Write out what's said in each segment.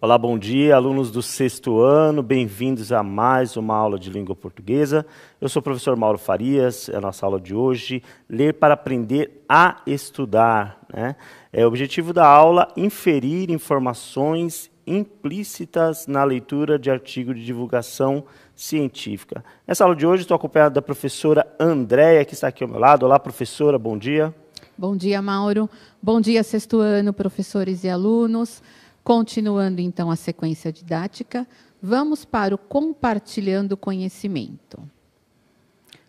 Olá, bom dia, alunos do sexto ano, bem-vindos a mais uma aula de língua portuguesa. Eu sou o professor Mauro Farias, é a nossa aula de hoje, ler para aprender a estudar, né? O objetivo da aula, inferir informações implícitas na leitura de artigo de divulgação científica. Nessa aula de hoje estou acompanhado da professora Andréia, que está aqui ao meu lado. Olá, professora, bom dia. Bom dia, Mauro. Bom dia, sexto ano, professores e alunos. Continuando, então, a sequência didática, vamos para o compartilhando conhecimento.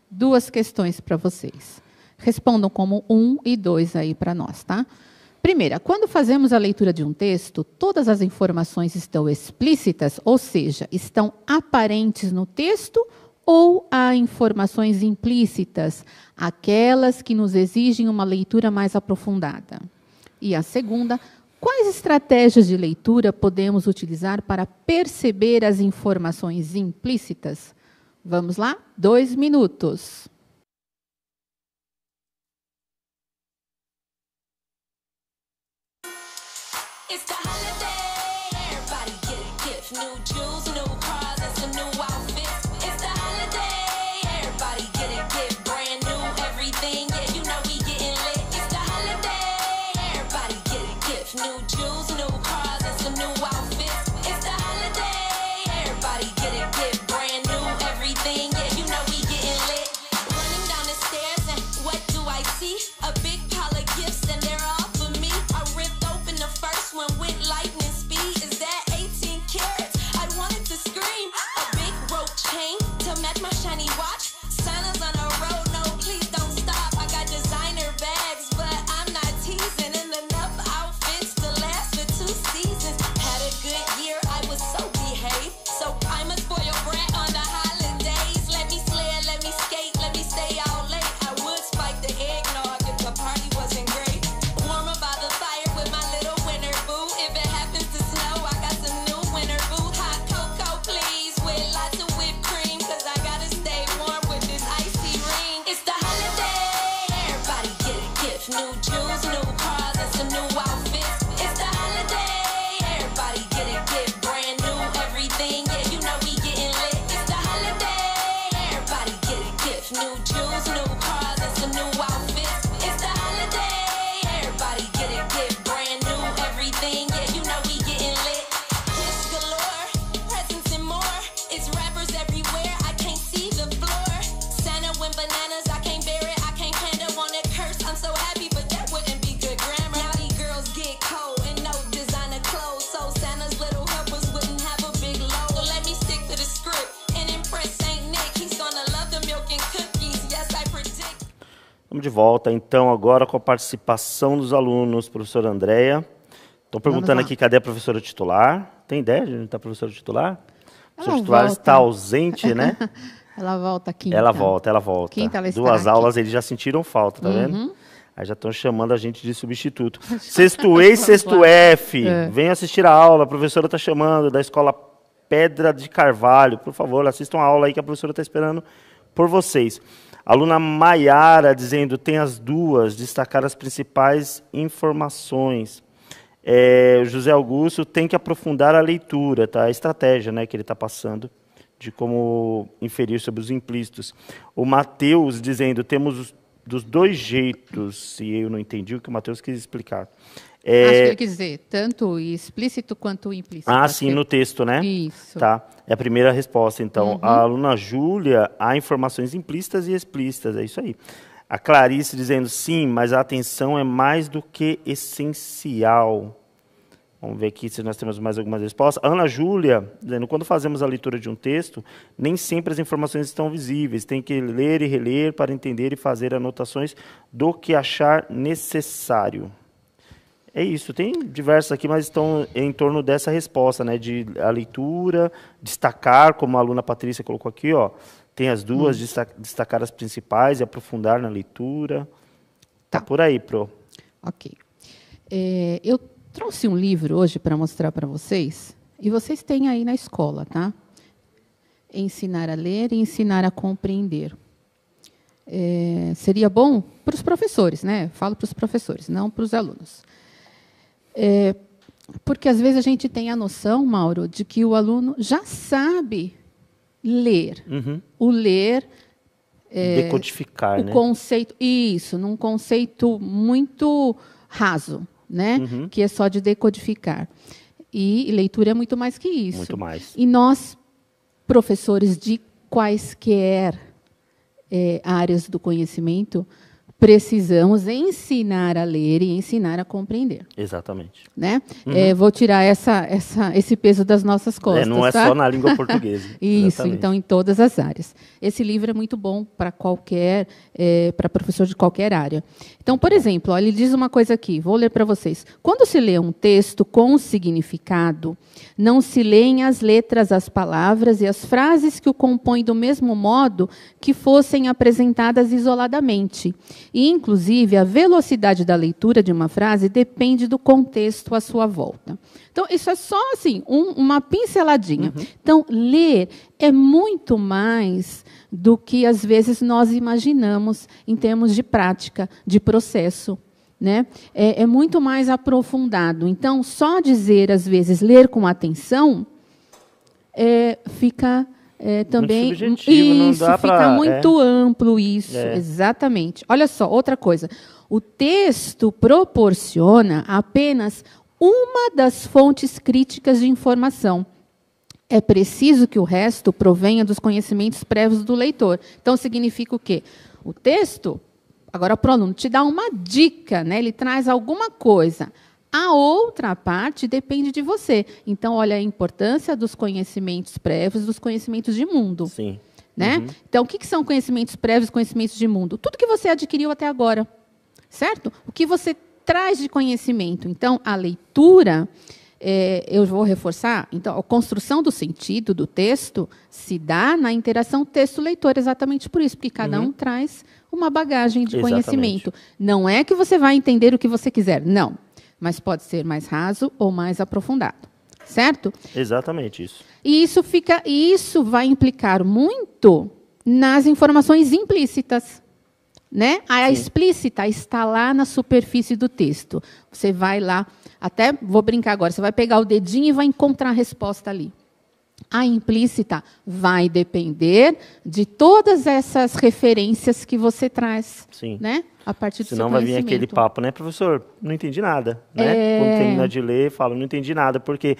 Duas questões para vocês. Respondam como 1 e 2 aí para nós, tá? Primeira, quando fazemos a leitura de um texto, todas as informações estão explícitas, ou seja, estão aparentes no texto, ou há informações implícitas, aquelas que nos exigem uma leitura mais aprofundada? E a segunda, quais estratégias de leitura podemos utilizar para perceber as informações implícitas? Vamos lá? 2 minutos. Vamos de volta, então, agora com a participação dos alunos. Professora Andréia. Estão perguntando aqui, cadê a professora titular? Tem ideia de onde está a professora titular? A professora titular está ausente, né? Ela volta quinta. Ela volta. Quinta ela Duas estará aulas, aqui. eles já sentiram falta, tá vendo? Aí já estão chamando a gente de substituto. Sexto E e sexto F, venham assistir a aula, a professora está chamando, da escola Pedra de Carvalho. Por favor, assistam a aula aí que a professora está esperando por vocês. Aluna Maiara dizendo, tem as duas, destacar as principais informações. O José Augusto tem que aprofundar a leitura, tá? A estratégia, né, que ele está passando, de como inferir sobre os implícitos. O Matheus dizendo, temos dos dois jeitos, se eu não entendi o que o Matheus quis explicar. Acho que ele quis dizer, tanto explícito quanto implícito. Ah, sim, no texto, né? Isso. Tá. É a primeira resposta, então. A aluna Júlia, há informações implícitas e explícitas, é isso aí. A Clarice dizendo, sim, mas a atenção é mais do que essencial. Vamos ver aqui se nós temos mais algumas respostas. A Ana Júlia, dizendo, quando fazemos a leitura de um texto, nem sempre as informações estão visíveis. Tem que ler e reler para entender e fazer anotações do que achar necessário. É isso, tem diversas aqui, mas estão em torno dessa resposta, né? De a leitura, destacar, como a aluna Patrícia colocou aqui, ó, tem as duas, destacar as principais e aprofundar na leitura. Tá por aí, Pro. Ok. Eu trouxe um livro hoje para mostrar para vocês, e vocês têm aí na escola, tá? Ensinar a ler e ensinar a compreender. Seria bom para os professores, né? Falo para os professores, não para os alunos. Porque às vezes a gente tem a noção, Mauro, de que o aluno já sabe ler. O ler... decodificar, o conceito, isso, num conceito muito raso, né? Que é só de decodificar. E leitura é muito mais que isso. Muito mais. E nós, professores de quaisquer áreas do conhecimento, precisamos ensinar a ler e ensinar a compreender. Exatamente. Né? Vou tirar esse peso das nossas costas. Não é tá? só na língua portuguesa. Isso, Exatamente. então, em todas as áreas. Esse livro é muito bom para para professor de qualquer área. Então, por exemplo, ó, ele diz uma coisa aqui, vou ler para vocês. Quando se lê um texto com significado, não se leem as letras, as palavras e as frases que o compõem do mesmo modo que fossem apresentadas isoladamente. E, inclusive, a velocidade da leitura de uma frase depende do contexto à sua volta. Então, isso é só assim, uma pinceladinha. Então, ler é muito mais do que, às vezes, nós imaginamos em termos de prática, de processo. Né? É muito mais aprofundado. Então, só dizer, às vezes, ler com atenção, fica... também muito subjetivo, não dá fica muito amplo isso, exatamente. Olha só, outra coisa. O texto proporciona apenas uma das fontes críticas de informação. É preciso que o resto provenha dos conhecimentos prévios do leitor. Então, significa o quê? O texto, agora para o aluno, te dá uma dica, né? Ele traz alguma coisa. A outra parte depende de você. Então, olha a importância dos conhecimentos prévios, dos conhecimentos de mundo. Sim. Né? Então, o que são conhecimentos prévios, conhecimentos de mundo? Tudo que você adquiriu até agora. Certo? O que você traz de conhecimento. Então, a leitura, eu vou reforçar, então, a construção do sentido do texto se dá na interação texto-leitor, exatamente por isso, porque cada um traz uma bagagem de conhecimento. Não é que você vai entender o que você quiser, não. Mas pode ser mais raso ou mais aprofundado. Certo? Exatamente isso. E isso vai implicar muito nas informações implícitas. Né? A explícita está lá na superfície do texto. Você vai lá, até vou brincar agora, você vai pegar o dedinho e vai encontrar a resposta ali. A implícita vai depender de todas essas referências que você traz. Sim. Né? A partir do Senão seu vai vir conhecimento. aquele papo, né, professor? Não entendi nada. Né? Quando termina de ler, fala, não entendi nada. Porque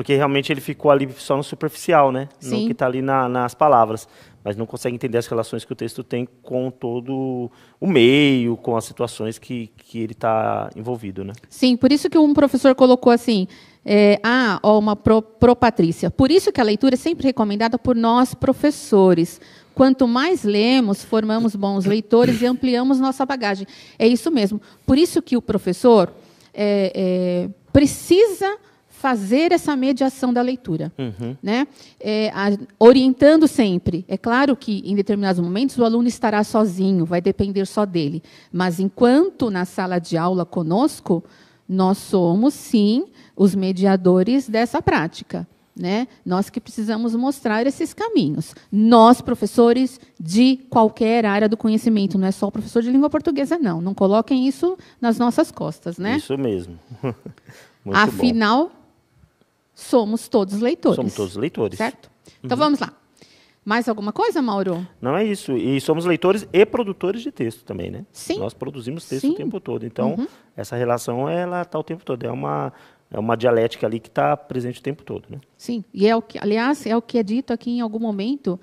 realmente ele ficou ali só no superficial, né? Sim. No que está ali nas palavras. Mas não consegue entender as relações que o texto tem com todo o meio, com as situações que ele está envolvido, né? Sim, por isso que um professor colocou assim, pro Patrícia. Por isso que a leitura é sempre recomendada por nós, professores. Quanto mais lemos, formamos bons leitores e ampliamos nossa bagagem. É isso mesmo. Por isso que o professor precisa fazer essa mediação da leitura, né? Orientando sempre. É claro que, em determinados momentos, o aluno estará sozinho, vai depender só dele. Mas, enquanto na sala de aula conosco, nós somos, sim, os mediadores dessa prática. Né? Nós que precisamos mostrar esses caminhos. Nós, professores de qualquer área do conhecimento, não é só o professor de língua portuguesa, não. Não coloquem isso nas nossas costas. Né? Isso mesmo. Muito Afinal, somos todos leitores. Somos todos leitores. Certo? Então, vamos lá. Mais alguma coisa, Mauro? Não é isso. E somos leitores e produtores de texto também, né? Sim. Nós produzimos texto o tempo todo. Então, essa relação, ela está o tempo todo. É uma dialética ali que está presente o tempo todo, né? Sim. E, aliás, é o que é dito aqui em algum momento,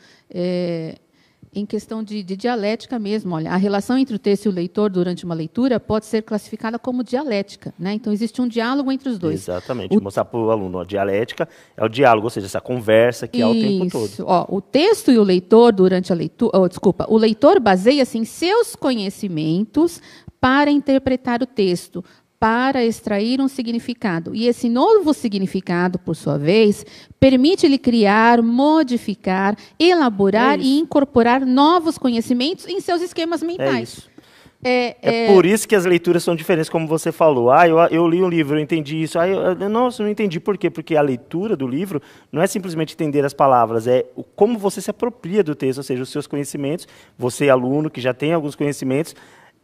em questão de dialética mesmo. Olha, a relação entre o texto e o leitor durante uma leitura pode ser classificada como dialética. Né? Então, existe um diálogo entre os dois. Exatamente. Mostrar para o aluno, a dialética é o diálogo, ou seja, essa conversa que há o tempo todo. Ó, o texto e o leitor durante a leitura... o leitor baseia-se em seus conhecimentos para interpretar o texto, para extrair um significado. E esse novo significado, por sua vez, permite-lhe criar, modificar, elaborar e incorporar novos conhecimentos em seus esquemas mentais. É isso. É por isso que as leituras são diferentes, como você falou. Eu li um livro, eu entendi isso. Nossa, eu não entendi por quê. Porque a leitura do livro não é simplesmente entender as palavras, é como você se apropria do texto, ou seja, os seus conhecimentos. Você, aluno, que já tem alguns conhecimentos,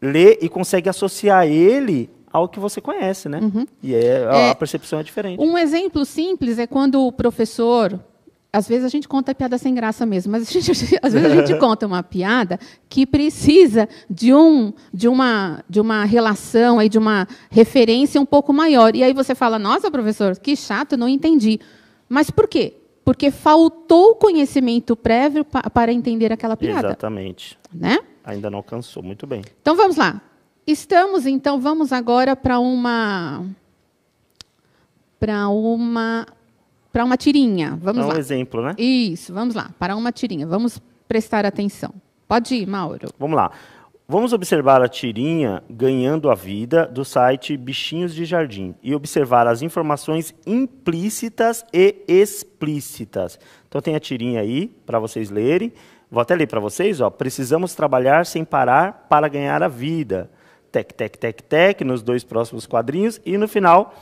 lê e consegue associar ele ao que você conhece, né? E a percepção é diferente. Um exemplo simples é quando o professor... Às vezes a gente conta piada sem graça mesmo, mas às vezes a gente conta uma piada que precisa de uma relação, aí, de uma referência um pouco maior. E aí você fala, nossa, professor, que chato, não entendi. Mas por quê? Porque faltou conhecimento prévio para entender aquela piada. Exatamente. Né? Ainda não alcançou. Muito bem. Então, vamos lá. Vamos agora para uma tirinha. Vamos lá. Um exemplo, né? Isso, vamos lá. Para uma tirinha. Vamos prestar atenção. Pode ir, Mauro. Vamos lá. Vamos observar a tirinha Ganhando a Vida, do site Bichinhos de Jardim, e observar as informações implícitas e explícitas. Então tem a tirinha aí, para vocês lerem. Vou até ler para vocês. Ó. Precisamos trabalhar sem parar para ganhar a vida. Tec, tec, tec, tec, nos 2 próximos quadrinhos. E no final,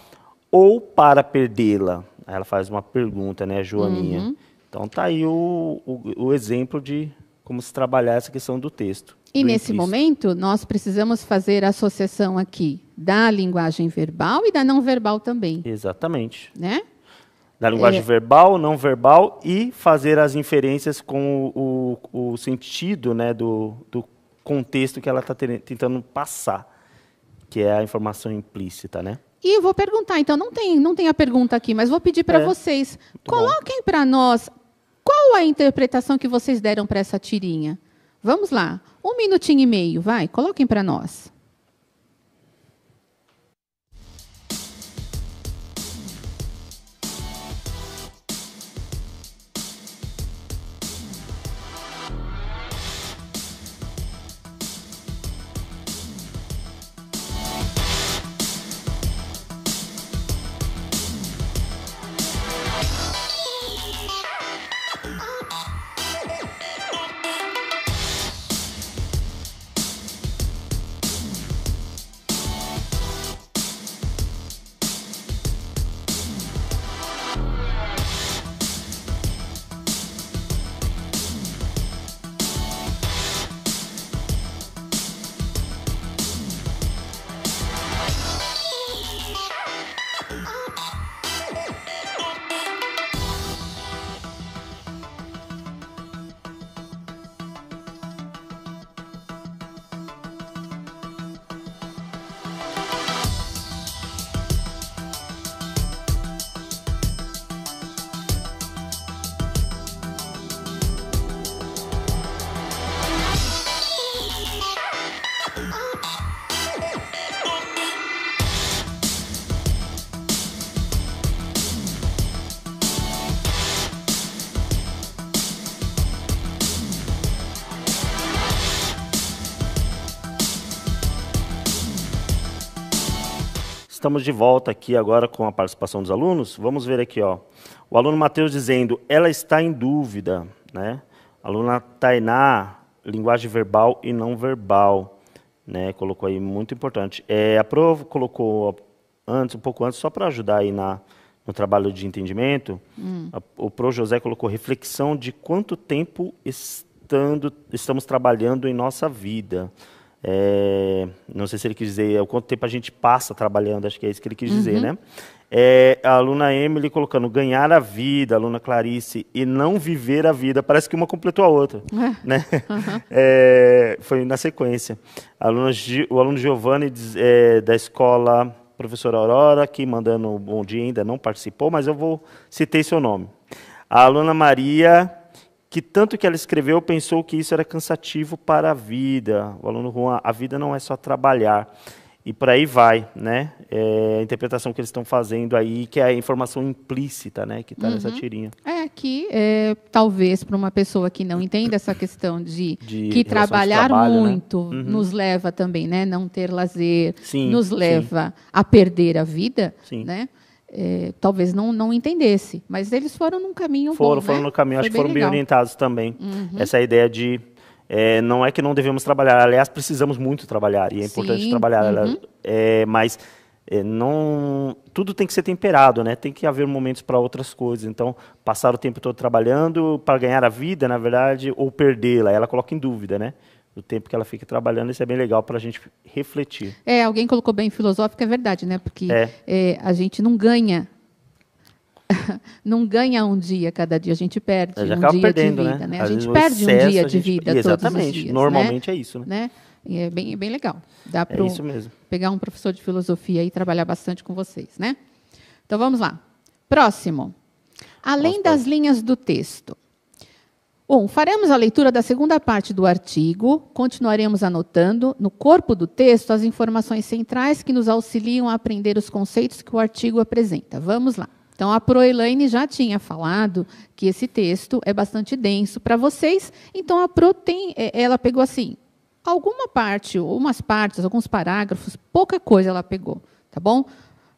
ou para perdê-la. Aí ela faz uma pergunta, né, Joaninha? Então tá aí o exemplo de como se trabalhar essa questão do texto. E nesse momento, nós precisamos fazer a associação aqui da linguagem verbal e da não verbal também. Exatamente. Né? Da linguagem verbal, não verbal, e fazer as inferências com o sentido, né, do contexto que ela está tentando passar, que é a informação implícita, né? E eu vou perguntar, então, não tem a pergunta aqui, mas vou pedir para vocês, coloquem para nós qual a interpretação que vocês deram para essa tirinha. Vamos lá, 1 minutinho e meio, vai, coloquem para nós. Estamos de volta aqui agora com a participação dos alunos. Vamos ver aqui, ó. O aluno Matheus dizendo, ela está em dúvida, né? A aluna Tainá, linguagem verbal e não verbal, né? Colocou aí, muito importante. A Pro colocou um pouco antes, só para ajudar aí no trabalho de entendimento. O Pro José colocou reflexão de quanto tempo estamos trabalhando em nossa vida. Não sei se ele quis dizer o quanto tempo a gente passa trabalhando, acho que é isso que ele quis dizer, né? A aluna Emily colocando ganhar a vida, a aluna Clarice, e não viver a vida. Parece que uma completou a outra, né? Foi na sequência. O aluno Giovanni da escola Professora Aurora, aqui mandando um bom dia, ainda não participou, mas eu citei seu nome. A aluna Maria, que tanto que ela escreveu, pensou que isso era cansativo para a vida. O aluno Juan, a vida não é só trabalhar. E por aí vai, né? A interpretação que eles estão fazendo aí, que é a informação implícita, né? Que está nessa tirinha. Aqui, talvez, para uma pessoa que não entende essa questão de que trabalhar muito, né? Nos leva também, né? Não ter lazer, nos leva a perder a vida, né? Talvez não entendesse, mas eles foram num caminho bom, Foram no caminho, acho que foram bem orientados também. Uhum. Essa ideia de, não é que não devemos trabalhar, aliás, precisamos muito trabalhar, e é importante trabalhar, mas tudo tem que ser temperado, né? Tem que haver momentos para outras coisas, então, passar o tempo todo trabalhando para ganhar a vida, na verdade, ou perdê-la, ela coloca em dúvida, né? do tempo que ela fica trabalhando. Isso é bem legal para a gente refletir. Alguém colocou bem filosófico, é verdade, né? Porque a gente não ganha não ganha um dia cada dia, a gente perde um dia perdendo, de vida, né? A gente o perde excesso, um dia de vida todos os exatamente, dias. normalmente né? É isso, né? E é bem legal. Dá para isso mesmo. Pegar um professor de filosofia e trabalhar bastante com vocês, né? Então vamos lá. Próximo. Além das linhas do texto. Faremos a leitura da segunda parte do artigo, continuaremos anotando no corpo do texto as informações centrais que nos auxiliam a aprender os conceitos que o artigo apresenta. Vamos lá. Então, a Proelaine já tinha falado que esse texto é bastante denso para vocês, então a Pro ela pegou assim, alguma parte, umas partes, alguns parágrafos, pouca coisa ela pegou, tá bom?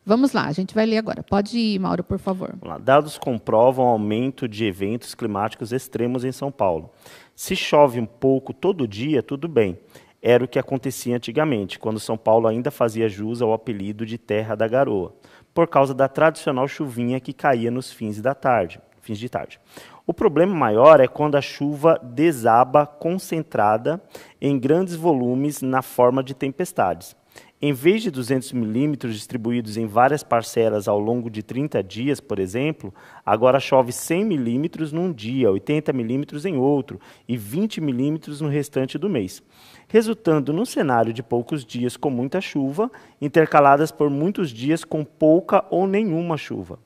Vamos lá, a gente vai ler agora. Pode ir, Mauro, por favor. Vamos lá. Dados comprovam o aumento de eventos climáticos extremos em São Paulo. Se chove um pouco todo dia, tudo bem. Era o que acontecia antigamente, quando São Paulo ainda fazia jus ao apelido de Terra da Garoa, por causa da tradicional chuvinha que caía nos fins de tarde. O problema maior é quando a chuva desaba concentrada em grandes volumes na forma de tempestades. Em vez de 200 milímetros distribuídos em várias parcelas ao longo de 30 dias, por exemplo, agora chove 100 milímetros num dia, 80 milímetros em outro e 20 milímetros no restante do mês, resultando num cenário de poucos dias com muita chuva, intercaladas por muitos dias com pouca ou nenhuma chuva.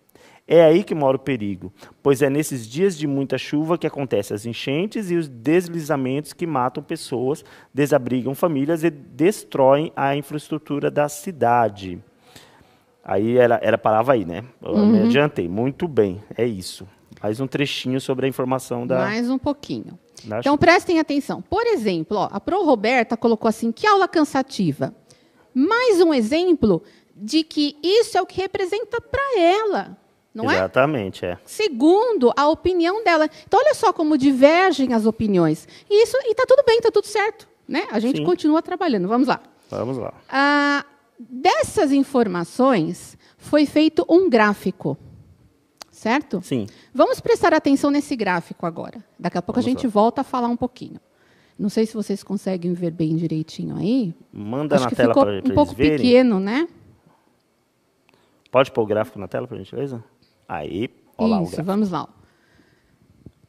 É aí que mora o perigo, pois é nesses dias de muita chuva que acontecem as enchentes e os deslizamentos que matam pessoas, desabrigam famílias e destroem a infraestrutura da cidade. Aí parava aí, né? Eu me adiantei. Muito bem, é isso. Mais um trechinho sobre a informação da... Mais um pouquinho. Então, prestem atenção. Por exemplo, a Pro Roberta colocou assim, que aula cansativa. Mais um exemplo de que isso é o que representa para ela. Não Exatamente, Segundo a opinião dela. Então, olha só como divergem as opiniões. E está tudo bem, está tudo certo. Né? A gente continua trabalhando. Vamos lá. Vamos lá. Dessas informações, foi feito um gráfico. Certo? Sim. Vamos prestar atenção nesse gráfico agora. Daqui a pouco a gente volta a falar um pouquinho. Não sei se vocês conseguem ver bem direitinho aí. Manda na tela para eles verem. Um pouco pequeno, né? Pode pôr o gráfico na tela, por gentileza? Aí, olha lá o gráfico. Vamos lá.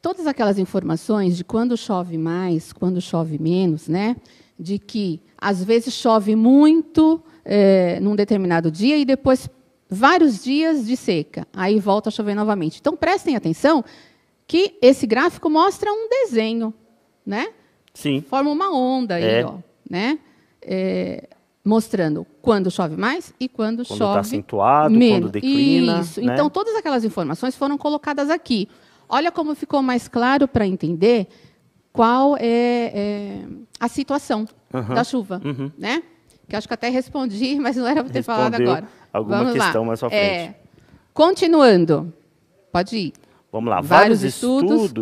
Todas aquelas informações de quando chove mais, quando chove menos, né? De que, às vezes, chove muito num determinado dia e depois vários dias de seca. Aí volta a chover novamente. Então, prestem atenção que esse gráfico mostra um desenho, né? Sim. Forma uma onda aí, né? Mostrando quando chove mais e quando chove está acentuado, menos. quando declina. Isso. Né? Então, todas aquelas informações foram colocadas aqui. Olha como ficou mais claro para entender qual é a situação da chuva. Né? Que eu acho que até respondi, mas não era para ter falado agora. Alguma questão mais à frente. Continuando. Pode ir. Vamos lá. Vários estudos.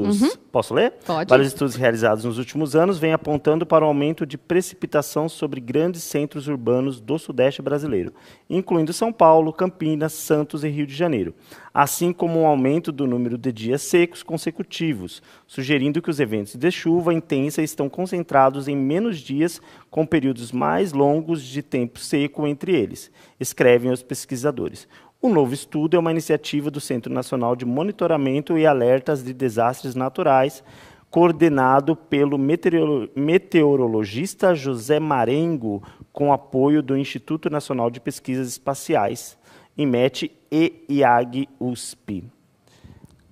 Posso ler? Pode. Vários estudos realizados nos últimos anos vêm apontando para o aumento de precipitação sobre grandes centros urbanos do Sudeste brasileiro, incluindo São Paulo, Campinas, Santos e Rio de Janeiro, assim como um aumento do número de dias secos consecutivos, sugerindo que os eventos de chuva intensa estão concentrados em menos dias, com períodos mais longos de tempo seco entre eles, escrevem os pesquisadores. O novo estudo é uma iniciativa do Centro Nacional de Monitoramento e Alertas de Desastres Naturais, coordenado pelo meteorologista José Marengo, com apoio do Instituto Nacional de Pesquisas Espaciais, INMET e IAG-USP.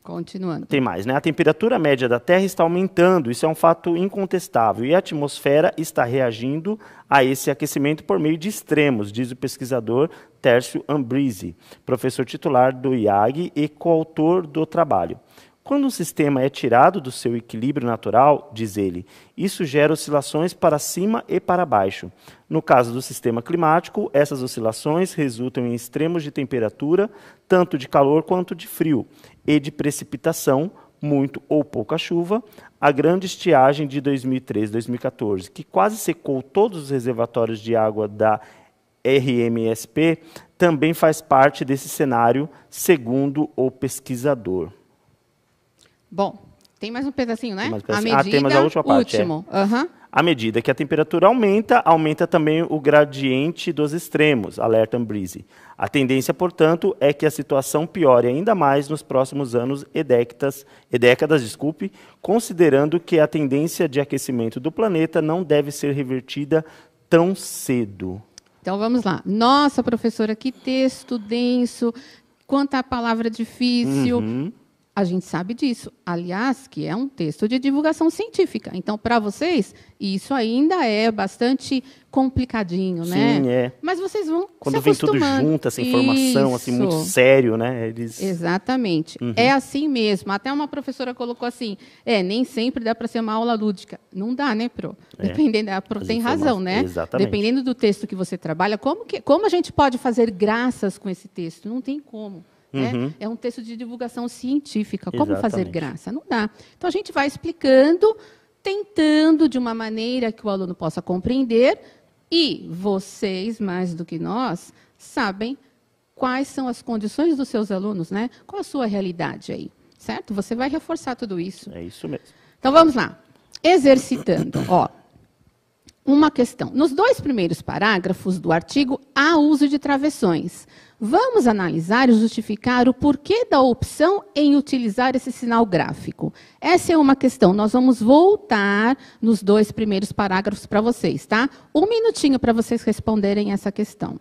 Continuando. Tem mais, né? A temperatura média da Terra está aumentando, isso é um fato incontestável, e a atmosfera está reagindo a esse aquecimento por meio de extremos, diz o pesquisador Tércio Ambrizzi, professor titular do IAG e coautor do trabalho. Quando um sistema é tirado do seu equilíbrio natural, diz ele, isso gera oscilações para cima e para baixo. No caso do sistema climático, essas oscilações resultam em extremos de temperatura, tanto de calor quanto de frio, e de precipitação, muito ou pouca chuva. A grande estiagem de 2013-2014, que quase secou todos os reservatórios de água da RMSP, também faz parte desse cenário, segundo o pesquisador. Bom, tem mais um pedacinho, né? Temos a última parte. À medida que a temperatura aumenta, aumenta também o gradiente dos extremos, alerta Ambrise. A tendência, portanto, é que a situação piore ainda mais nos próximos anos e décadas, considerando que a tendência de aquecimento do planeta não deve ser revertida tão cedo. Então, vamos lá. Nossa, professora, que texto denso, quanta palavra difícil. Uhum. A gente sabe disso. Aliás, que é um texto de divulgação científica. Então, para vocês, isso ainda é bastante complicadinho, né? Sim, é. Mas vocês vão Quando se vem tudo acostumando. junto, essa informação, assim, muito sério, né? Eles... Exatamente. É assim mesmo. Até uma professora colocou assim, nem sempre dá para ser uma aula lúdica. Não dá, né, Pro? Dependendo, a Pro tem razão, né? Exatamente. Dependendo do texto que você trabalha, como a gente pode fazer graças com esse texto? Não tem como. Né? É um texto de divulgação científica. Como fazer graça? Não dá. Então, a gente vai explicando, tentando de uma maneira que o aluno possa compreender, e vocês, mais do que nós, sabem quais são as condições dos seus alunos, né? Qual a sua realidade aí, certo? Você vai reforçar tudo isso. É isso mesmo. Então, vamos lá. Exercitando. Uma questão. Nos 2 primeiros parágrafos do artigo, há uso de travessões. Vamos analisar e justificar o porquê da opção em utilizar esse sinal gráfico. Essa é uma questão. Nós vamos voltar nos 2 primeiros parágrafos para vocês, tá? 1 minutinho para vocês responderem essa questão.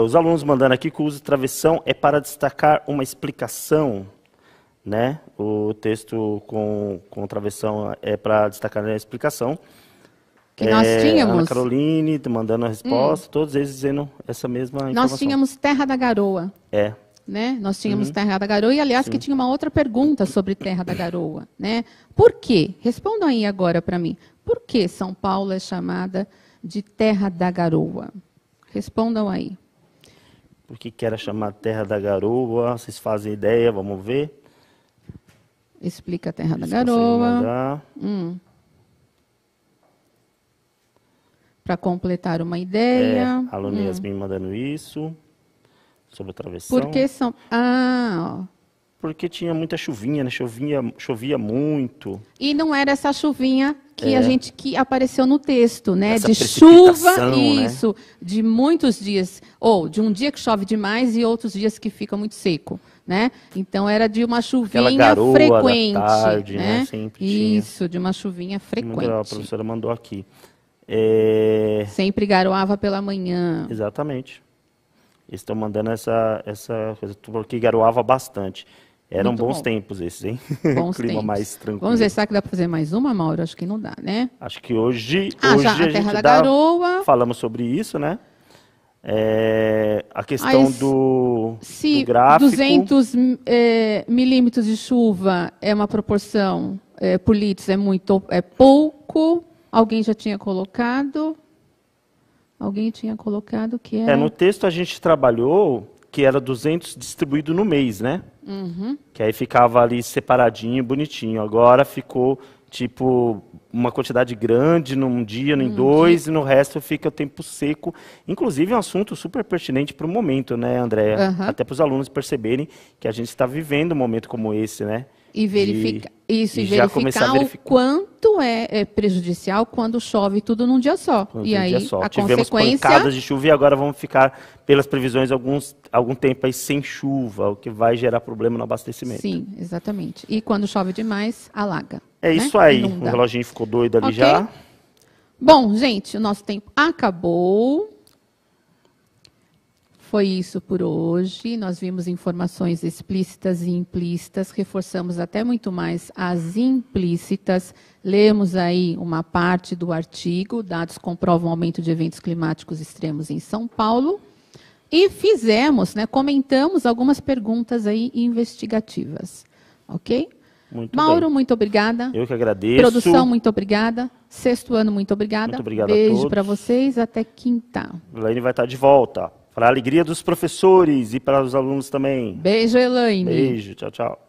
Os alunos mandando aqui que o uso de travessão é para destacar uma explicação, né? O texto com travessão é para destacar a explicação. Que nós tínhamos... Ana Caroline mandando a resposta, todos eles dizendo essa mesma informação. Nós tínhamos Terra da Garoa. Né? Nós tínhamos Terra da Garoa, e aliás, que tinha uma outra pergunta sobre Terra da Garoa. Né? Por quê? Respondam aí agora para mim. Por que São Paulo é chamada de Terra da Garoa? Respondam aí. Por que era chamada Terra da Garoa? Vocês fazem ideia? Vamos ver. Explica a Terra da Garoa. Para completar uma ideia. A aluna Yasmin mandando isso. Sobre a travessão. Por que são... Porque tinha muita chuvinha, né? Chovia muito. E não era essa chuvinha que apareceu no texto, né? Essa de chuva, né? De muitos dias, ou de um dia que chove demais e outros dias que fica muito seco, né? Então era de uma chuvinha frequente, da tarde, né? Sempre isso, de uma chuvinha frequente. A professora mandou aqui. Sempre garoava pela manhã. Exatamente. Eles estão mandando essa coisa, porque garoava bastante. Eram muito bons tempos esses, hein? Bons clima tempos. Mais tranquilo. Vamos ver, será que dá para fazer mais uma, Mauro? Acho que não dá, né? Acho que hoje já a Terra da Garoa. Falamos sobre isso, né? A questão do gráfico. 200 milímetros de chuva é uma proporção por litros, é pouco. Alguém já tinha colocado? Alguém tinha colocado que era... no texto a gente trabalhou que era 200 distribuído no mês, né? Que aí ficava ali separadinho, bonitinho. Agora ficou, tipo, uma quantidade grande num dia, em dois, e no resto fica o tempo seco. Inclusive, é um assunto super pertinente para o momento, né, Andréa? Até para os alunos perceberem que a gente está vivendo um momento como esse, né? E verificar o quanto é prejudicial quando chove tudo num dia só. E aí, a tivemos consequência... pancadas de chuva e agora vamos ficar, pelas previsões, algum tempo aí sem chuva, o que vai gerar problema no abastecimento. Sim, exatamente. E quando chove demais, alaga. É isso aí. Inunda. O reloginho ficou doido ali já. Bom, gente, o nosso tempo acabou. Foi isso por hoje. Nós vimos informações explícitas e implícitas, reforçamos até muito mais as implícitas. Lemos aí uma parte do artigo, dados comprovam o aumento de eventos climáticos extremos em São Paulo. E fizemos, comentamos algumas perguntas aí investigativas. Ok? Mauro, muito obrigada. Eu que agradeço. Produção, muito obrigada. Sexto ano, muito obrigada. Muito obrigado Beijo para vocês, até quinta. Elaine vai estar de volta. Para a alegria dos professores e para os alunos também. Beijo, Elaine. Beijo, tchau, tchau.